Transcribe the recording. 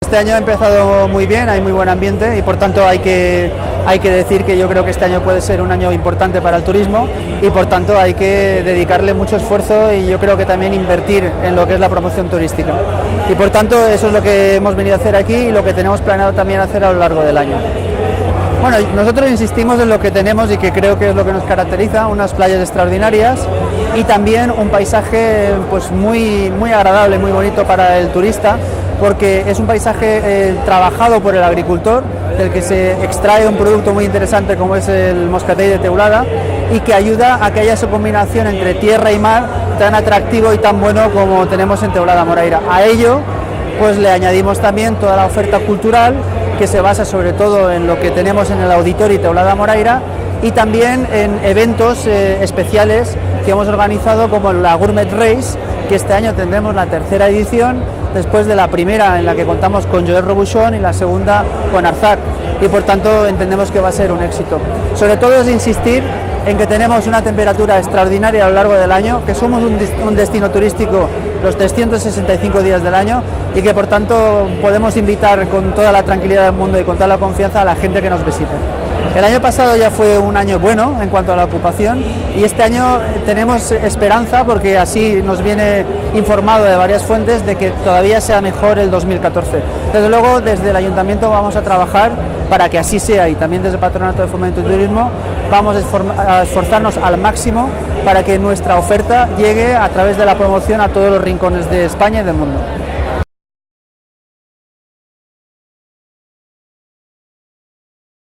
Este año ha empezado muy bien, hay muy buen ambiente y por tanto hay que decir que yo creo que este año puede ser un año importante para el turismo y por tanto hay que dedicarle mucho esfuerzo y yo creo que también invertir en lo que es la promoción turística. Y por tanto eso es lo que hemos venido a hacer aquí y lo que tenemos planeado también hacer a lo largo del año. Bueno, nosotros insistimos en lo que tenemos y que creo que es lo que nos caracteriza, unas playas extraordinarias y también un paisaje pues muy agradable, muy bonito para el turista, porque es un paisaje trabajado por el agricultor, del que se extrae un producto muy interesante como es el moscatell de Teulada y que ayuda a que haya esa combinación entre tierra y mar tan atractivo y tan bueno como tenemos en Teulada Moraira. A ello pues le añadimos también toda la oferta cultural que se basa sobre todo en lo que tenemos en el Auditorio Teulada Moraira y también en eventos especiales que hemos organizado como la Gourmet Race, que este año tendremos la tercera edición después de la primera en la que contamos con Joel Robuchon y la segunda con Arzac y por tanto entendemos que va a ser un éxito. Sobre todo es insistir en que tenemos una temperatura extraordinaria a lo largo del año, que somos un destino turístico los 365 días del año y que por tanto podemos invitar con toda la tranquilidad del mundo y con toda la confianza a la gente que nos visite. El año pasado ya fue un año bueno en cuanto a la ocupación y este año tenemos esperanza porque así nos viene informado de varias fuentes de que todavía sea mejor el 2014. Desde luego desde el Ayuntamiento vamos a trabajar para que así sea y también desde el Patronato de Fomento y Turismo vamos a esforzarnos al máximo para que nuestra oferta llegue a través de la promoción a todos los rincones de España y del mundo.